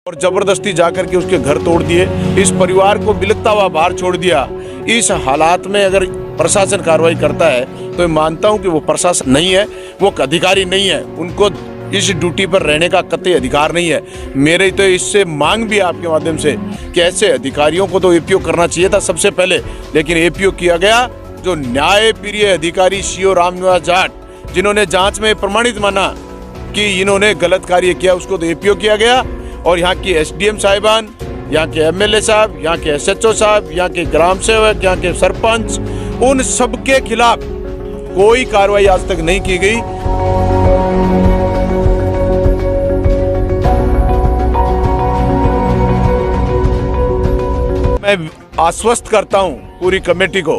और जबरदस्ती जाकर के उसके घर तोड़ दिए, इस परिवार को बिलखता हुआ बाहर छोड़ दिया। इस हालात में अगर प्रशासन कार्रवाई करता है तो मैं मानता हूं कि वो प्रशासन नहीं है, वो अधिकारी नहीं है, उनको इस ड्यूटी पर रहने का कतई अधिकार नहीं है। मेरे तो इससे मांग भी है आपके माध्यम से कि ऐसे अधिकारियों को तो एपीओ करना चाहिए था सबसे पहले, लेकिन एपीओ किया गया जो न्यायप्रिय अधिकारी सीओ रामनिवास जाट, जिन्होंने जांच में प्रमाणित माना कि इन्होंने गलत कार्य किया, उसको तो एपीओ किया गया। और यहाँ की एसडीएम साहिबान, यहाँ के एमएलए साहब, यहाँ के एसएचओ साहब, यहाँ के ग्राम सेवक, यहाँ के सरपंच, उन सबके खिलाफ कोई कार्रवाई आज तक नहीं की गई। मैं आश्वस्त करता हूं पूरी कमेटी को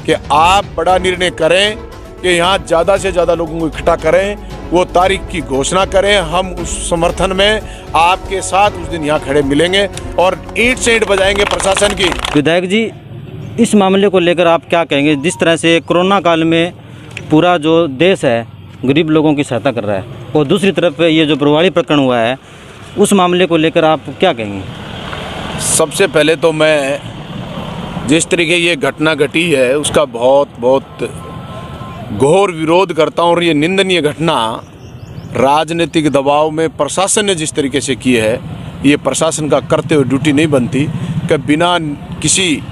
कि आप बड़ा निर्णय करें कि यहाँ ज़्यादा से ज़्यादा लोगों को इकट्ठा करें, वो तारीख की घोषणा करें। हम उस समर्थन में आपके साथ उस दिन यहाँ खड़े मिलेंगे और ईंट से ईंट बजाएंगे प्रशासन की। विधायक जी, इस मामले को लेकर आप क्या कहेंगे? जिस तरह से कोरोना काल में पूरा जो देश है गरीब लोगों की सहायता कर रहा है और दूसरी तरफ ये जो प्रभावी प्रकरण हुआ है, उस मामले को लेकर आप क्या कहेंगे? सबसे पहले तो मैं जिस तरीके ये घटना घटी है उसका बहुत घोर विरोध करता हूँ। और ये निंदनीय घटना राजनीतिक दबाव में प्रशासन ने जिस तरीके से की है, ये प्रशासन का करते हुए ड्यूटी नहीं बनती कि बिना किसी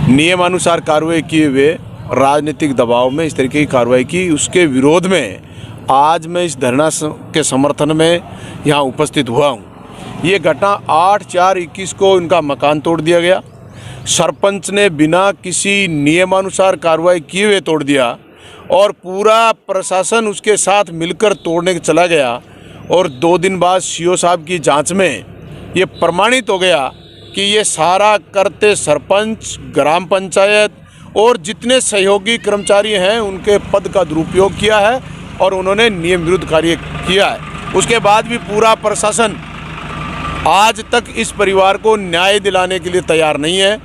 नियमानुसार कार्रवाई किए हुए राजनीतिक दबाव में इस तरीके की कार्रवाई की। उसके विरोध में आज मैं इस धरना के समर्थन में यहाँ उपस्थित हुआ हूँ। ये घटना 8/4/21 को इनका मकान तोड़ दिया गया। सरपंच ने बिना किसी नियमानुसार कार्रवाई किए हुए तोड़ दिया और पूरा प्रशासन उसके साथ मिलकर तोड़ने चला गया। और 2 दिन बाद सीओ साहब की जांच में ये प्रमाणित हो गया कि ये सारा करते सरपंच, ग्राम पंचायत और जितने सहयोगी कर्मचारी हैं उनके पद का दुरुपयोग किया है और उन्होंने नियम विरुद्ध कार्य किया है। उसके बाद भी पूरा प्रशासन आज तक इस परिवार को न्याय दिलाने के लिए तैयार नहीं है।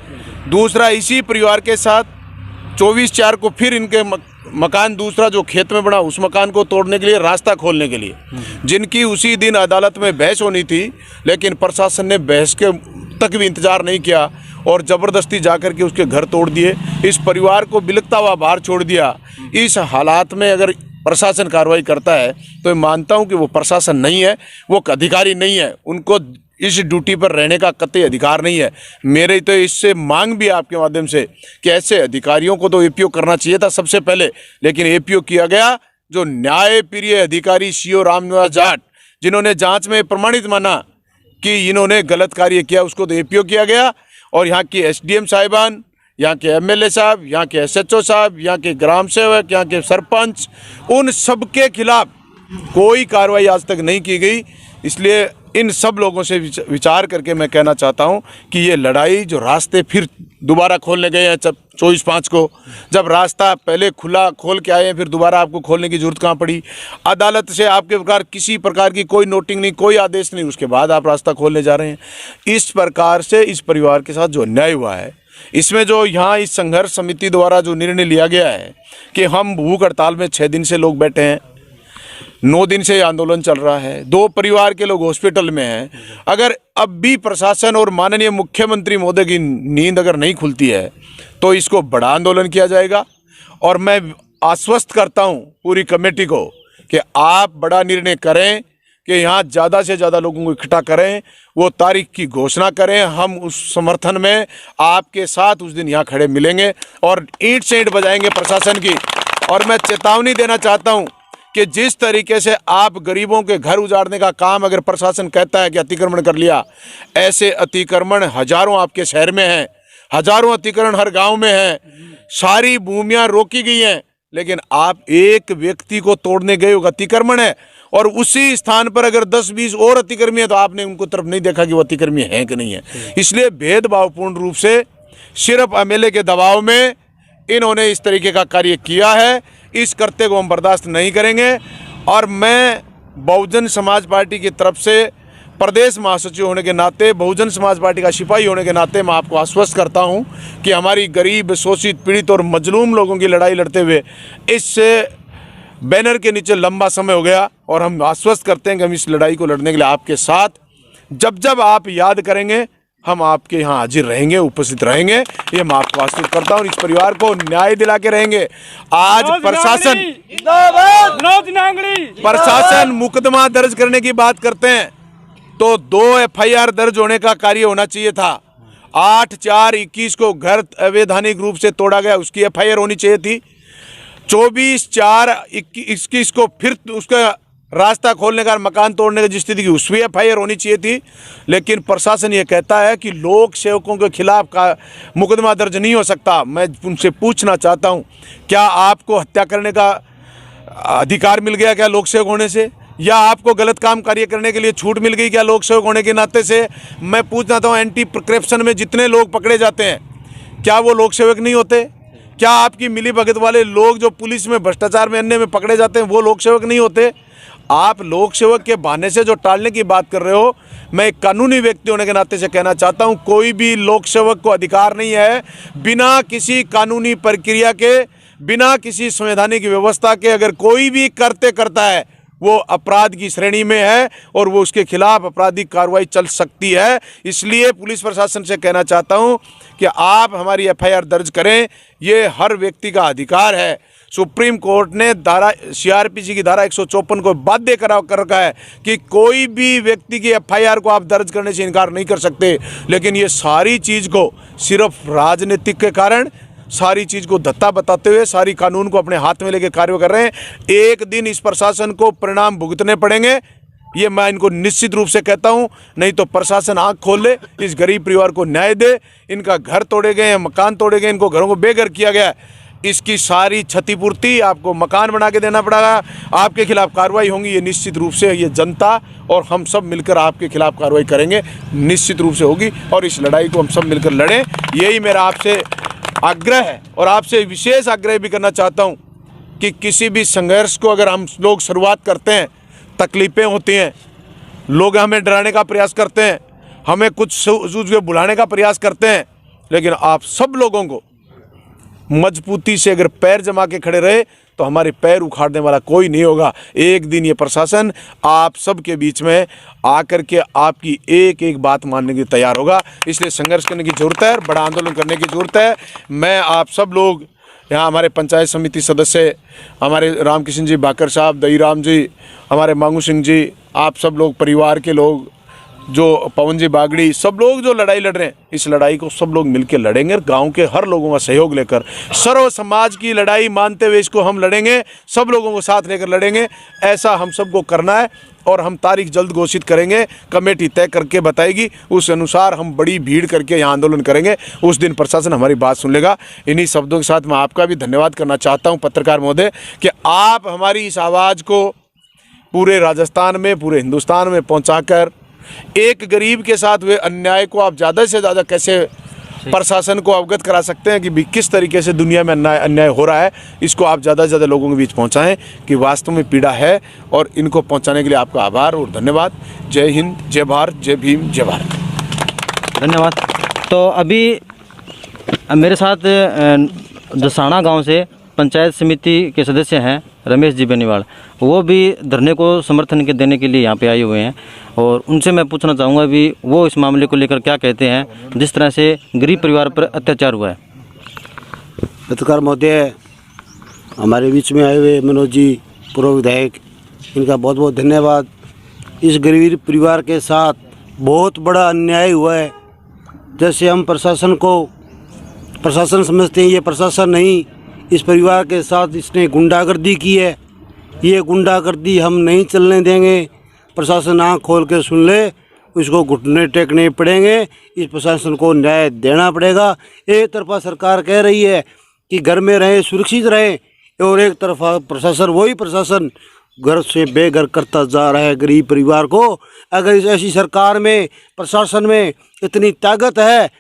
दूसरा, इसी परिवार के साथ 24/4 को फिर इनके मकान दूसरा जो खेत में बना उस मकान को तोड़ने के लिए, रास्ता खोलने के लिए, जिनकी उसी दिन अदालत में बहस होनी थी, लेकिन प्रशासन ने बहस के तक भी इंतजार नहीं किया और ज़बरदस्ती जाकर के उसके घर तोड़ दिए, इस परिवार को बिलखता हुआ बाहर छोड़ दिया। इस हालात में अगर प्रशासन कार्रवाई करता है तो मैं मानता हूं कि वो प्रशासन नहीं है, वो अधिकारी नहीं है, उनको इस ड्यूटी पर रहने का कतई अधिकार नहीं है। मेरे तो इससे मांग भी है आपके माध्यम से कि ऐसे अधिकारियों को तो एपीओ करना चाहिए था सबसे पहले, लेकिन एपीओ किया गया जो न्यायप्रिय अधिकारी सीओ रामनिवास जाट, जिन्होंने जांच में प्रमाणित माना कि इन्होंने गलत कार्य किया, उसको तो एपीओ किया गया। और यहाँ की एसडीएम साहिबान, यहाँ के एमएलए साहब, यहाँ के एसएचओ साहब, यहाँ के ग्राम सेवक, यहाँ के सरपंच, उन सबके खिलाफ कोई कार्रवाई आज तक नहीं की गई। इसलिए इन सब लोगों से विचार करके मैं कहना चाहता हूं कि ये लड़ाई जो रास्ते फिर दोबारा खोलने गए हैं 24/5 को, जब रास्ता पहले खोल के आए हैं, फिर दोबारा आपको खोलने की जरूरत कहाँ पड़ी? अदालत से आपके प्रकार किसी प्रकार की कोई नोटिंग नहीं, कोई आदेश नहीं, उसके बाद आप रास्ता खोलने जा रहे हैं। इस प्रकार से इस परिवार के साथ जो अन्याय हुआ है, इसमें जो यहाँ इस संघर्ष समिति द्वारा जो निर्णय लिया गया है कि हम भूख हड़ताल में 6 दिन से लोग बैठे हैं, 9 दिन से आंदोलन चल रहा है, 2 परिवार के लोग हॉस्पिटल में हैं, अगर अब भी प्रशासन और माननीय मुख्यमंत्री महोदय की नींद अगर नहीं खुलती है तो इसको बड़ा आंदोलन किया जाएगा। और मैं आश्वस्त करता हूं पूरी कमेटी को कि आप बड़ा निर्णय करें कि यहाँ ज़्यादा से ज़्यादा लोगों को इकट्ठा करें, वो तारीख की घोषणा करें। हम उस समर्थन में आपके साथ उस दिन यहाँ खड़े मिलेंगे और ईंट से ईंट बजाएंगे प्रशासन की। और मैं चेतावनी देना चाहता हूँ कि जिस तरीके से आप गरीबों के घर उजाड़ने का काम अगर प्रशासन कहता है कि अतिक्रमण कर लिया, ऐसे अतिक्रमण हजारों आपके शहर में हैं, हजारों अतिक्रमण हर गांव में हैं, सारी भूमियां रोकी गई हैं, लेकिन आप एक व्यक्ति को तोड़ने गए हो, अतिक्रमण है, और उसी स्थान पर अगर 10-20 और अतिक्रमी है तो आपने उनको तरफ नहीं देखा कि वो अतिक्रमी है कि नहीं है। इसलिए भेदभावपूर्ण रूप से सिर्फ एमएलए के दबाव में इन्होंने इस तरीके का कार्य किया है। इस करते को हम बर्दाश्त नहीं करेंगे। और मैं बहुजन समाज पार्टी की तरफ से प्रदेश महासचिव होने के नाते, बहुजन समाज पार्टी का सिपाही होने के नाते मैं आपको आश्वस्त करता हूं कि हमारी गरीब, शोषित, पीड़ित और मजलूम लोगों की लड़ाई लड़ते हुए इस बैनर के नीचे लंबा समय हो गया और हम आश्वस्त करते हैं कि हम इस लड़ाई को लड़ने के लिए आपके साथ जब जब आप याद करेंगे हम आपके यहाँ हाजिर रहेंगे, उपस्थित रहेंगे, ये मैं आपको आश्वस्त करता हूँ। इस परिवार को न्याय दिला के रहेंगे। आज प्रशासन मुकदमा दर्ज करने की बात करते हैं तो 2 FIR दर्ज होने का कार्य होना चाहिए था। 8/4/21 को घर अवैधानिक रूप से तोड़ा गया, उसकी FIR होनी चाहिए थी। 24/4/21 को फिर उसका रास्ता खोलने का, मकान तोड़ने की जिस स्थिति की, उसमें FIR होनी चाहिए थी। लेकिन प्रशासन ये कहता है कि लोक सेवकों के खिलाफ का मुकदमा दर्ज नहीं हो सकता। मैं उनसे पूछना चाहता हूँ, क्या आपको हत्या करने का अधिकार मिल गया क्या लोक सेवक होने से, या आपको गलत काम कार्य करने के लिए छूट मिल गई क्या लोक सेवक होने के नाते से? मैं पूछना चाहता हूँ, एंटी करप्शन में जितने लोग पकड़े जाते हैं क्या वो लोक सेवक नहीं होते? क्या आपकी मिली भगत वाले लोग जो पुलिस में भ्रष्टाचार में अन्य में पकड़े जाते हैं वो लोक सेवक नहीं होते? आप लोक सेवक के बहाने से जो टालने की बात कर रहे हो, मैं एक कानूनी व्यक्ति होने के नाते से कहना चाहता हूं, कोई भी लोक सेवक को अधिकार नहीं है बिना किसी कानूनी प्रक्रिया के, बिना किसी संवैधानिक व्यवस्था के अगर कोई भी करते करता है वो अपराध की श्रेणी में है और वो उसके खिलाफ आपराधिक कार्रवाई चल सकती है। इसलिए पुलिस प्रशासन से कहना चाहता हूं कि आप हमारी FIR दर्ज करें, ये हर व्यक्ति का अधिकार है। सुप्रीम कोर्ट ने CRPC की धारा 154 को बाध्य कर रखा है कि कोई भी व्यक्ति की FIR को आप दर्ज करने से इनकार नहीं कर सकते। लेकिन ये सारी चीज़ को सिर्फ राजनीतिक के कारण, सारी चीज़ को धत्ता बताते हुए, सारी कानून को अपने हाथ में लेके कार्य कर रहे हैं। एक दिन इस प्रशासन को परिणाम भुगतने पड़ेंगे, ये मैं इनको निश्चित रूप से कहता हूं। नहीं तो प्रशासन आंख खोल ले, इस गरीब परिवार को न्याय दे। इनका घर तोड़े गए हैं, मकान तोड़े गए, इनको घरों को बेघर किया गया है, इसकी सारी क्षतिपूर्ति आपको मकान बना के देना पड़ेगा। आपके खिलाफ कार्रवाई होंगी, ये निश्चित रूप से ये जनता और हम सब मिलकर आपके खिलाफ कार्रवाई करेंगे, निश्चित रूप से होगी। और इस लड़ाई को हम सब मिलकर लड़ें, यही मेरा आपसे आग्रह है। और आपसे विशेष आग्रह भी करना चाहता हूं कि किसी भी संघर्ष को अगर हम लोग शुरुआत करते हैं, तकलीफ़ें होती हैं, लोग हमें डराने का प्रयास करते हैं, हमें कुछ सूझ के बुलाने का प्रयास करते हैं, लेकिन आप सब लोगों को मजबूती से अगर पैर जमा के खड़े रहे तो हमारे पैर उखाड़ने वाला कोई नहीं होगा। एक दिन ये प्रशासन आप सब के बीच में आकर के आपकी एक एक बात मानने के लिए तैयार होगा। इसलिए संघर्ष करने की ज़रूरत है, बड़ा आंदोलन करने की ज़रूरत है। मैं आप सब लोग यहाँ, हमारे पंचायत समिति सदस्य, हमारे रामकिशन जी बाकर साहब, दईराम जी, हमारे मांगू सिंह जी, आप सब लोग परिवार के लोग, जो पवन जी बागड़ी, सब लोग जो लड़ाई लड़ रहे हैं, इस लड़ाई को सब लोग मिलकर लड़ेंगे। गांव के हर लोगों का सहयोग लेकर, सर्व समाज की लड़ाई मानते हुए इसको हम लड़ेंगे, सब लोगों को साथ लेकर लड़ेंगे। ऐसा हम सबको करना है और हम तारीख जल्द घोषित करेंगे, कमेटी तय करके बताएगी, उस अनुसार हम बड़ी भीड़ करके यहाँ आंदोलन करेंगे। उस दिन प्रशासन हमारी बात सुन लेगा। इन्हीं शब्दों के साथ मैं आपका भी धन्यवाद करना चाहता हूँ पत्रकार महोदय कि आप हमारी इस आवाज़ को पूरे राजस्थान में, पूरे हिंदुस्तान में पहुँचाकर एक गरीब के साथ हुए अन्याय को आप ज़्यादा से ज़्यादा कैसे प्रशासन को अवगत करा सकते हैं कि किस तरीके से दुनिया में अन्याय हो रहा है, इसको आप ज़्यादा से ज़्यादा लोगों के बीच पहुंचाएं कि वास्तव में पीड़ा है। और इनको पहुंचाने के लिए आपका आभार और धन्यवाद। जय हिंद, जय भारत, जय भीम, जय भारत। धन्यवाद। तो अभी मेरे साथ दसाना गांव से पंचायत समिति के सदस्य हैं रमेश जी बेनीवाल, वो भी धरने को समर्थन के देने के लिए यहाँ पे आए हुए हैं और उनसे मैं पूछना चाहूँगा भी वो इस मामले को लेकर क्या कहते हैं, जिस तरह से गरीब परिवार पर अत्याचार हुआ है। पत्रकार महोदय, हमारे बीच में आए हुए मनोज जी, पूर्व विधायक, इनका बहुत बहुत धन्यवाद। इस गरीब परिवार के साथ बहुत बड़ा अन्याय हुआ है। जैसे हम प्रशासन समझते हैं, ये प्रशासन नहीं, इस परिवार के साथ इसने गुंडागर्दी की है। ये गुंडागर्दी हम नहीं चलने देंगे। प्रशासन आँख खोल के सुन ले, उसको घुटने टेकने पड़ेंगे। इस प्रशासन को न्याय देना पड़ेगा। एक तरफा सरकार कह रही है कि घर में रहें, सुरक्षित रहें, और एक तरफा प्रशासन, वही प्रशासन घर से बेघर करता जा रहा है गरीब परिवार को। अगर इस ऐसी सरकार में, प्रशासन में इतनी ताकत है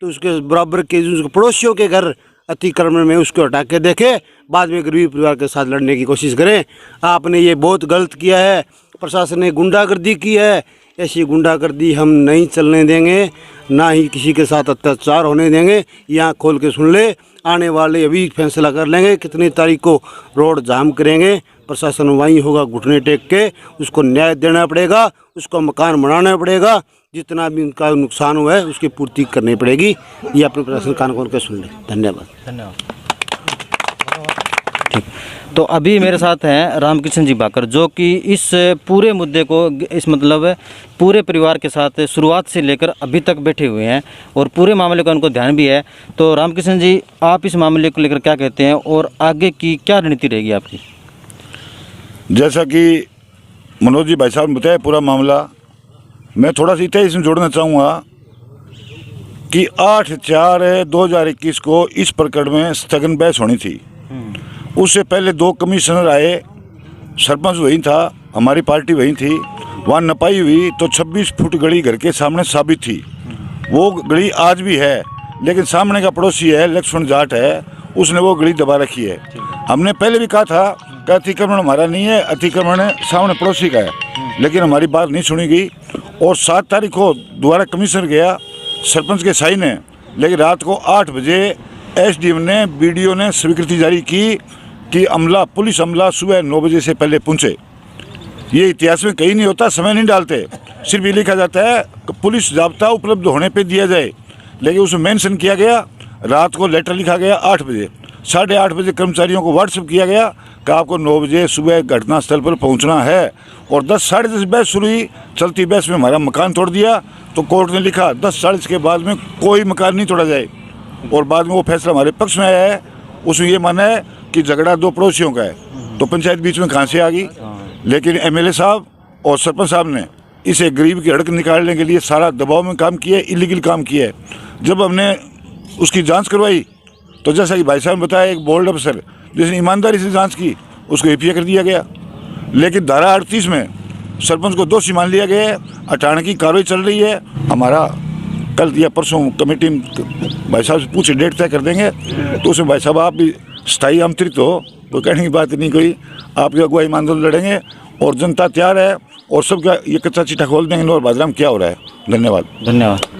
तो उसके बराबर के उसके पड़ोसियों के घर अतिक्रमण में उसको हटा के देखे, बाद में गरीब परिवार के साथ लड़ने की कोशिश करें। आपने ये बहुत गलत किया है। प्रशासन ने गुंडागर्दी की है। ऐसी गुंडागर्दी हम नहीं चलने देंगे, ना ही किसी के साथ अत्याचार होने देंगे। यहाँ खोल के सुन ले, आने वाले अभी फैसला कर लेंगे कितनी तारीख को रोड जाम करेंगे। प्रशासन वहीं होगा, घुटने टेक के उसको न्याय देना पड़ेगा, उसको मकान बनाना पड़ेगा, जितना भी उनका नुकसान हुआ है उसकी पूर्ति करनी पड़ेगी। ये अपने प्रशासन कान खोल के सुन ले। धन्यवाद। धन्यवाद। ठीक, तो अभी मेरे साथ हैं रामकिशन जी बाकर, जो कि इस पूरे मुद्दे को, इस मतलब पूरे परिवार के साथ शुरुआत से लेकर अभी तक बैठे हुए हैं और पूरे मामले का उनको ध्यान भी है। तो रामकिशन जी, आप इस मामले को लेकर क्या कहते हैं और आगे की क्या रणनीति रहेगी आपकी? जैसा कि मनोज जी भाई साहब ने बताया पूरा मामला, मैं थोड़ा सा इतना इसमें जोड़ना चाहूँगा कि 8/4/2021 को इस प्रकरण में स्थगन बहस होनी थी। उससे पहले 2 कमिश्नर आए, सरपंच वही था, हमारी पार्टी वही थी, वहाँ नपाई हुई तो 26 फुट गली घर के सामने साबित थी। वो गली आज भी है, लेकिन सामने का पड़ोसी है लक्ष्मण जाट है, उसने वो गली दबा रखी है। हमने पहले भी कहा था कि अतिक्रमण हमारा नहीं है, अतिक्रमण सामने पड़ोसी का है, लेकिन हमारी बात नहीं सुनी गई। और 7 तारीख को दोबारा कमिश्नर गया, सरपंच के साइन है, लेकिन रात को 8 बजे एसडीएम ने, बीडीओ ने स्वीकृति जारी की कि अमला, पुलिस अमला सुबह 9 बजे से पहले पहुँचे। ये इतिहास में कहीं नहीं होता, समय नहीं डालते, सिर्फ ये लिखा जाता है कि पुलिस जाब्ता उपलब्ध होने पे दिया जाए, लेकिन उसमें मेंशन किया गया, रात को लेटर लिखा गया 8 बजे, 8:30 बजे कर्मचारियों को व्हाट्सएप किया गया कि आपको 9 बजे सुबह घटनास्थल पर पहुंचना है। और 10 साढ़े 10 बहस शुरू हुई, चलती बहस में हमारा मकान तोड़ दिया, तो कोर्ट ने लिखा 10:40 के बाद में कोई मकान नहीं तोड़ा जाए। और बाद में वो फैसला हमारे पक्ष में आया है, उसमें ये माना है कि झगड़ा 2 पड़ोसियों का है, तो पंचायत बीच में कहाँ से आ गई। लेकिन एमएलए साहब और सरपंच साहब ने इसे गरीब की हड़क निकालने के लिए सारा दबाव में काम किया है, इलीगल काम किया है। जब हमने उसकी जांच करवाई तो जैसा कि भाई साहब ने बताया, एक बोर्ड अफसर जिसने ईमानदारी से जांच की उसको एपीए कर दिया गया। लेकिन धारा 38 में सरपंच को दोषी मान लिया गया है, हटाने की कार्रवाई चल रही है। हमारा कल या परसों कमेटी भाई साहब से पूछे डेट तय कर देंगे, तो उसमें भाई साहब आप भी स्थायी आमंत्रित हो, तो कहने की बात नहीं कोई, आपकी अगुवाई आंदोलन लड़ेंगे और जनता तैयार है और सबका ये कच्चा चिट्ठा खोल देंगे और बाजार में क्या हो रहा है। धन्यवाद। धन्यवाद।